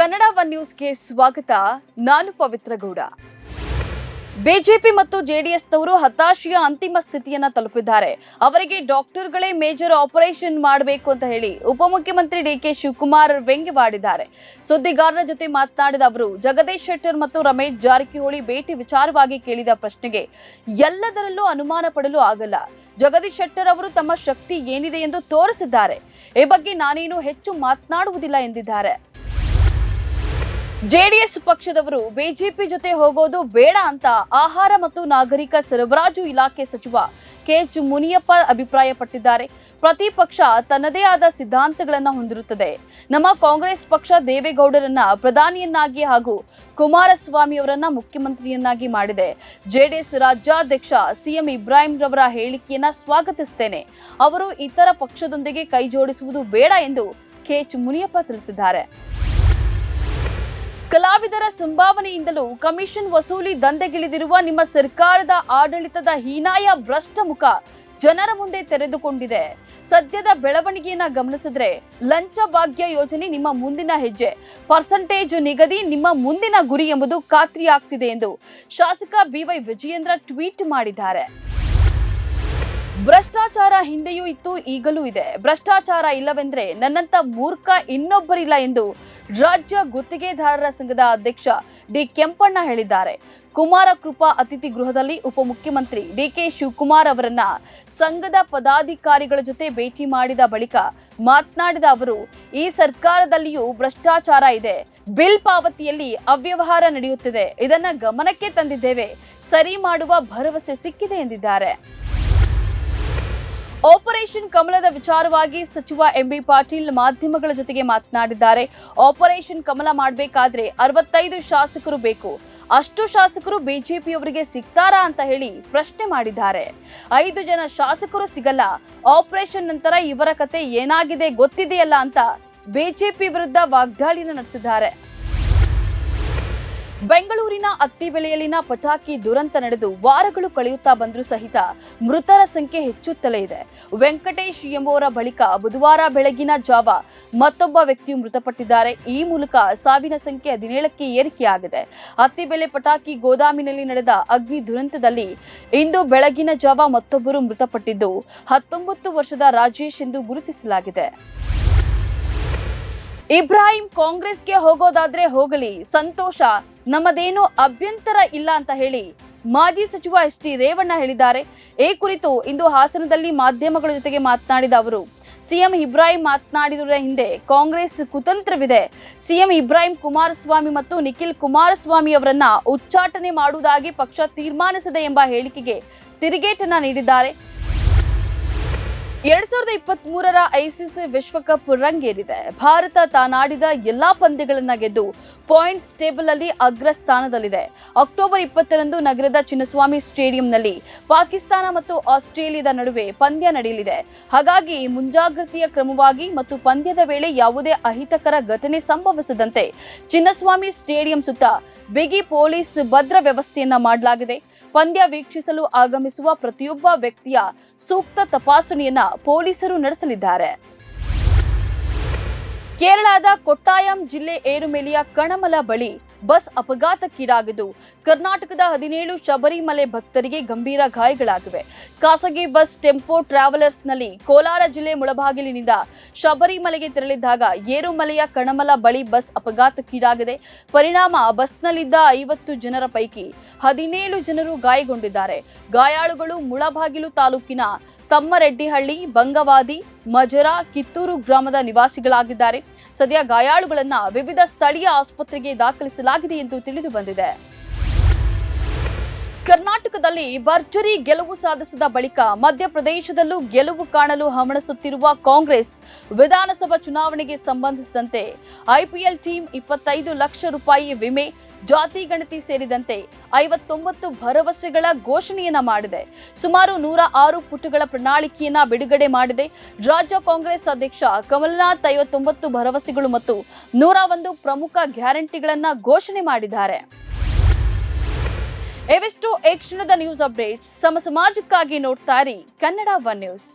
Kannada one ನ್ಯೂಸ್ಗೆ ಸ್ವಾಗತ. ನಾನು ಪವಿತ್ರ ಗೌಡ. ಬಿಜೆಪಿ ಮತ್ತು ಜೆಡಿಎಸ್ನವರು ಹತಾಶೆಯ ಅಂತಿಮ ಸ್ಥಿತಿಯನ್ನ ತಲುಪಿದ್ದಾರೆ. ಅವರಿಗೆ ಡಾಕ್ಟರ್ಗಳೇ ಮೇಜರ್ ಆಪರೇಷನ್ ಮಾಡಬೇಕು ಅಂತ ಹೇಳಿ ಉಪಮುಖ್ಯಮಂತ್ರಿ ಡಿಕೆ ಶಿವಕುಮಾರ್ ವ್ಯಂಗ್ಯವಾಡಿದ್ದಾರೆ. ಸುದ್ದಿಗಾರರ ಜೊತೆ ಮಾತನಾಡಿದ ಅವರು, ಜಗದೀಶ್ ಶೆಟ್ಟರ್ ಮತ್ತು ರಮೇಶ್ ಜಾರಕಿಹೊಳಿ ಭೇಟಿ ವಿಚಾರವಾಗಿ ಕೇಳಿದ ಪ್ರಶ್ನೆಗೆ ಎಲ್ಲದರಲ್ಲೂ ಅನುಮಾನ ಪಡಲು ಆಗಲ್ಲ. ಜಗದೀಶ್ ಶೆಟ್ಟರ್ ಅವರು ತಮ್ಮ ಶಕ್ತಿ ಏನಿದೆ ಎಂದು ತೋರಿಸಿದ್ದಾರೆ. ಈ ಬಗ್ಗೆ ನಾನೇನು ಹೆಚ್ಚು ಮಾತನಾಡುವುದಿಲ್ಲ ಎಂದಿದ್ದಾರೆ. ಜೆಡಿಎಸ್ ಪಕ್ಷದವರು ಬಿಜೆಪಿ ಜೊತೆ ಹೋಗೋದು ಬೇಡ ಅಂತ ಆಹಾರ ಮತ್ತು ನಾಗರಿಕ ಸರಬರಾಜು ಇಲಾಖೆ ಸಚಿವ ಕೆಎಚ್ ಮುನಿಯಪ್ಪ ಅಭಿಪ್ರಾಯಪಟ್ಟಿದ್ದಾರೆ. ಪ್ರತಿ ಪಕ್ಷ ತನ್ನದೇ ಆದ ಸಿದ್ಧಾಂತಗಳನ್ನು ಹೊಂದಿರುತ್ತದೆ. ನಮ್ಮ ಕಾಂಗ್ರೆಸ್ ಪಕ್ಷ ದೇವೇಗೌಡರನ್ನ ಪ್ರಧಾನಿಯನ್ನಾಗಿ ಹಾಗೂ ಕುಮಾರಸ್ವಾಮಿ ಅವರನ್ನ ಮುಖ್ಯಮಂತ್ರಿಯನ್ನಾಗಿ ಮಾಡಿದೆ. ಜೆಡಿಎಸ್ ರಾಜ್ಯಾಧ್ಯಕ್ಷ ಸಿಎಂ ಇಬ್ರಾಹಿಂ ರವರ ಹೇಳಿಕೆಯನ್ನ ಸ್ವಾಗತಿಸುತ್ತೇನೆ. ಅವರು ಇತರ ಪಕ್ಷದೊಂದಿಗೆ ಕೈ ಜೋಡಿಸುವುದು ಬೇಡ ಎಂದು ಕೆಎಚ್ ಮುನಿಯಪ್ಪ ತಿಳಿಸಿದ್ದಾರೆ. ಕಲಾವಿದರ ಸಂಭಾವನೆಯಿಂದಲೂ ಕಮಿಷನ್ ವಸೂಲಿ ದಂಧೆಗಿಳಿದಿರುವ ನಿಮ್ಮ ಸರ್ಕಾರದ ಆಡಳಿತದ ಹೀನಾಯ ಭ್ರಷ್ಟ ಮುಖ ಜನರ ಮುಂದೆ ತೆರೆದುಕೊಂಡಿದೆ. ಸದ್ಯದ ಬೆಳವಣಿಗೆಯನ್ನ ಗಮನಿಸಿದ್ರೆ ಲಂಚ ಭಾಗ್ಯ ಯೋಜನೆ ನಿಮ್ಮ ಮುಂದಿನ ಹೆಜ್ಜೆ, ಪರ್ಸೆಂಟೇಜ್ ನಿಗದಿ ನಿಮ್ಮ ಮುಂದಿನ ಗುರಿ ಎಂಬುದು ಖಾತ್ರಿಯಾಗ್ತಿದೆ ಎಂದು ಶಾಸಕ ಬಿವೈ ವಿಜಯೇಂದ್ರ ಟ್ವೀಟ್ ಮಾಡಿದ್ದಾರೆ. ಭ್ರಷ್ಟಾಚಾರ ಹಿಂದೆಯೂ ಇತ್ತು, ಈಗಲೂ ಇದೆ. ಭ್ರಷ್ಟಾಚಾರ ಇಲ್ಲವೆಂದ್ರೆ ನನ್ನಂತ ಮೂರ್ಖ ಇನ್ನೊಬ್ಬರಿಲ್ಲ ಎಂದು ರಾಜ್ಯ ಗುತ್ತಿಗೆದಾರರ ಸಂಘದ ಅಧ್ಯಕ್ಷ ಡಿ ಕೆಂಪಣ್ಣ ಹೇಳಿದ್ದಾರೆ. ಕುಮಾರ ಕೃಪಾ ಅತಿಥಿ ಗೃಹದಲ್ಲಿ ಉಪಮುಖ್ಯಮಂತ್ರಿ ಡಿಕೆ ಶಿವಕುಮಾರ್ ಅವರನ್ನ ಸಂಘದ ಪದಾಧಿಕಾರಿಗಳ ಜೊತೆ ಭೇಟಿ ಮಾಡಿದ ಬಳಿಕ ಮಾತನಾಡಿದ ಅವರು, ಈ ಸರ್ಕಾರದಲ್ಲಿಯೂ ಭ್ರಷ್ಟಾಚಾರ ಇದೆ. ಬಿಲ್ ಪಾವತಿಯಲ್ಲಿ ಅವ್ಯವಹಾರ ನಡೆಯುತ್ತಿದೆ. ಇದನ್ನ ಗಮನಕ್ಕೆ ತಂದಿದ್ದೇವೆ. ಸರಿ ಮಾಡುವ ಭರವಸೆ ಸಿಕ್ಕಿದೆ ಎಂದಿದ್ದಾರೆ. ಆಪರೇಷನ್ ಕಮಲದ ವಿಚಾರವಾಗಿ ಸಚಿವ ಎಂಬಿ ಪಾಟೀಲ್ ಮಾಧ್ಯಮಗಳ ಜೊತೆಗೆ ಮಾತನಾಡಿದ್ದಾರೆ. ಆಪರೇಷನ್ ಕಮಲ ಮಾಡಬೇಕಾದ್ರೆ 65 ಶಾಸಕರು ಬೇಕು. ಅಷ್ಟು ಶಾಸಕರು ಬಿಜೆಪಿಯವರಿಗೆ ಸಿಗ್ತಾರಾ ಅಂತ ಹೇಳಿ ಪ್ರಶ್ನೆ ಮಾಡಿದ್ದಾರೆ. 5 ಜನ ಶಾಸಕರು ಸಿಗಲ್ಲ. ಆಪರೇಷನ್ ನಂತರ ಇವರ ಕತೆ ಏನಾಗಿದೆ ಗೊತ್ತಿದೆಯಲ್ಲ ಅಂತ ಬಿಜೆಪಿ ವಿರುದ್ಧ ವಾಗ್ದಾಳಿಯನ್ನು ನಡೆಸಿದ್ದಾರೆ. ಬೆಂಗಳೂರಿನ ಅತ್ತಿಬೆಲೆಯಲ್ಲಿನ ಪಟಾಕಿ ದುರಂತ ನಡೆದು ವಾರಗಳು ಕಳೆಯುತ್ತಾ ಬಂದರೂ ಸಹಿತ ಮೃತರ ಸಂಖ್ಯೆ ಹೆಚ್ಚುತ್ತಲೇ ಇದೆ. ವೆಂಕಟೇಶ್ ಎಂಬುವರ ಬಳಿಕ ಬುಧವಾರ ಬೆಳಗಿನ ಜಾವ ಮತ್ತೊಬ್ಬ ವ್ಯಕ್ತಿಯು ಮೃತಪಟ್ಟಿದ್ದಾರೆ. ಈ ಮೂಲಕ ಸಾವಿನ ಸಂಖ್ಯೆ 17ಕ್ಕೆ ಏರಿಕೆಯಾಗಿದೆ. ಅತ್ತಿಬೆಲೆ ಪಟಾಕಿ ಗೋದಾಮಿನಲ್ಲಿ ನಡೆದ ಅಗ್ನಿ ದುರಂತದಲ್ಲಿ ಇಂದು ಬೆಳಗಿನ ಜಾವ ಮತ್ತೊಬ್ಬರು ಮೃತಪಟ್ಟಿದ್ದು 19 ವರ್ಷದ ರಾಜೇಶ್ ಎಂದು ಗುರುತಿಸಲಾಗಿದೆ. ಇಬ್ರಾಹಿಂ ಕಾಂಗ್ರೆಸ್ಗೆ ಹೋಗೋದಾದ್ರೆ ಹೋಗಲಿ, ಸಂತೋಷ, ನಮ್ಮದೇನು ಅಭ್ಯಂತರ ಇಲ್ಲ ಅಂತ ಹೇಳಿ ಮಾಜಿ ಸಚಿವ ಎಸ್ ಟಿ ರೇವಣ್ಣ ಹೇಳಿದ್ದಾರೆ. ಈ ಕುರಿತು ಇಂದು ಹಾಸನದಲ್ಲಿ ಮಾಧ್ಯಮಗಳ ಜೊತೆಗೆ ಮಾತನಾಡಿದ ಅವರು, ಸಿಎಂ ಇಬ್ರಾಹಿಂ ಮಾತನಾಡಿದುದರ ಹಿಂದೆ ಕಾಂಗ್ರೆಸ್ ಕುತಂತ್ರವಿದೆ. ಸಿಎಂ ಇಬ್ರಾಹಿಂ ಕುಮಾರಸ್ವಾಮಿ ಮತ್ತು ನಿಖಿಲ್ ಕುಮಾರಸ್ವಾಮಿ ಅವರನ್ನ ಉಚ್ಚಾಟನೆ ಮಾಡುವುದಾಗಿ ಪಕ್ಷ ತೀರ್ಮಾನಿಸಿದೆ ಎಂಬ ಹೇಳಿಕೆಗೆ ತಿರುಗೇಟನ್ನ ನೀಡಿದ್ದಾರೆ. 2023ರ ಐಸಿಸಿ ವಿಶ್ವಕಪ್ ರಂಗೇರಿದೆ. ಭಾರತ ತಾನಾಡಿದ ಎಲ್ಲಾ ಪಂದ್ಯಗಳನ್ನ ಗೆದ್ದು ಪಾಯಿಂಟ್ಸ್ ಟೇಬಲ್ ಅಲ್ಲಿ ಅಗ್ರ ಸ್ಥಾನದಲ್ಲಿದೆ. ಅಕ್ಟೋಬರ್ 20ರಂದು ನಗರದ ಚಿನ್ನಸ್ವಾಮಿ ಸ್ಟೇಡಿಯಂನಲ್ಲಿ ಪಾಕಿಸ್ತಾನ ಮತ್ತು ಆಸ್ಟ್ರೇಲಿಯಾದ ನಡುವೆ ಪಂದ್ಯ ನಡೆಯಲಿದೆ. ಹಾಗಾಗಿ ಮುಂಜಾಗ್ರತೆಯ ಕ್ರಮವಾಗಿ ಮತ್ತು ಪಂದ್ಯದ ವೇಳೆ ಯಾವುದೇ ಅಹಿತಕರ ಘಟನೆ ಸಂಭವಿಸದಂತೆ ಚಿನ್ನಸ್ವಾಮಿ ಸ್ಟೇಡಿಯಂ ಸುತ್ತ ಬಿಗಿ ಪೊಲೀಸ್ ಭದ್ರ ವ್ಯವಸ್ಥೆಯನ್ನ ಮಾಡಲಾಗಿದೆ. ಪಂದ್ಯ ವೀಕ್ಷಿಸಲು ಆಗಮಿಸುವ ಪ್ರತಿಯೊಬ್ಬ ವ್ಯಕ್ತಿಯ ಸೂಕ್ತ ತಪಾಸಣೆಯನ್ನ ಪೊಲೀಸರು ನಡೆಸಲಿದ್ದಾರೆ. ಕೇರಳದ ಕೊಟ್ಟಾಯಂ ಜಿಲ್ಲೆ ಏರುಮೆಲಿಯ ಕಣಮಲ ಬಳಿ ಬಸ್ ಅಪಘಾತಕ್ಕೀಡಾಗಿದ್ದು ಕರ್ನಾಟಕದ 17 ಶಬರಿಮಲೆ ಭಕ್ತರಿಗೆ ಗಂಭೀರ ಗಾಯಗಳಾಗಿವೆ. ಖಾಸಗಿ ಬಸ್ ಟೆಂಪೋ ಟ್ರಾವೆಲರ್ಸ್ನಲ್ಲಿ ಕೋಲಾರ ಜಿಲ್ಲೆ ಮುಳಬಾಗಿಲಿನಿಂದ ಶಬರಿಮಲೆಗೆ ತೆರಳಿದ್ದಾಗ ಏರುಮಲೆಯ ಕಣಮಲ ಬಳಿ ಬಸ್ ಅಪಘಾತಕ್ಕೀಡಾಗಿದೆ. ಪರಿಣಾಮ ಬಸ್ನಲ್ಲಿದ್ದ 50 ಜನರ ಪೈಕಿ 17 ಜನರು ಗಾಯಗೊಂಡಿದ್ದಾರೆ. ಗಾಯಾಳುಗಳು ಮುಳಬಾಗಿಲು ತಾಲೂಕಿನ ತಮ್ಮರೆಡ್ಡಿಹಳ್ಳಿ, ಬಂಗವಾದಿ, ಮಜರ, ಕಿತ್ತೂರು ಗ್ರಾಮದ ನಿವಾಸಿಗಳಾಗಿದ್ದಾರೆ. ಸದ್ಯ ಗಾಯಾಳುಗಳನ್ನ ವಿವಿಧ ಸ್ಥಳೀಯ ಆಸ್ಪತ್ರೆಗೆ ದಾಖಲಿಸಲಾಗಿದೆ ಎಂದು ತಿಳಿದು ಬಂದಿದೆ. ಕರ್ನಾಟಕದಲ್ಲಿ ಭರ್ಜರಿ ಗೆಲುವು ಸಾಧಿಸಿದ ಬಳಿಕ ಮಧ್ಯಪ್ರದೇಶದಲ್ಲೂ ಗೆಲುವು ಕಾಣಲು ಹವಣಿಸುತ್ತಿರುವ ಕಾಂಗ್ರೆಸ್ ವಿಧಾನಸಭಾ ಚುನಾವಣೆಗೆ ಸಂಬಂಧಿಸಿದಂತೆ ಐಪಿಎಲ್ ಟೀಮ್ 25 ಲಕ್ಷ ರೂಪಾಯಿ ವಿಮೆ, ಜಾತಿ ಗಣತಿ ಸೇರಿದಂತೆ 59 ಭರವಸೆಗಳ ಘೋಷಣೆಯನ್ನ ಮಾಡಿದೆ. ಸುಮಾರು 106 ಪುಟಗಳ ಪ್ರಣಾಳಿಕೆಯನ್ನ ಬಿಡುಗಡೆ ಮಾಡಿದೆ. ರಾಜ್ಯ ಕಾಂಗ್ರೆಸ್ ಅಧ್ಯಕ್ಷ ಕಮಲನಾಥ್ 59 ಭರವಸೆಗಳು ಮತ್ತು 101 ಪ್ರಮುಖ ಗ್ಯಾರಂಟಿಗಳನ್ನ ಘೋಷಣೆ ಮಾಡಿದ್ದಾರೆ. ಇವಿಷ್ಟು ಈ ಕ್ಷಣದ ನ್ಯೂಸ್ ಅಪ್ಡೇಟ್ಸ್. ಸಮಾಜಕ್ಕಾಗಿ ನೋಡ್ತಾ ಇರಿ ಕನ್ನಡ ಒನ್ ನ್ಯೂಸ್.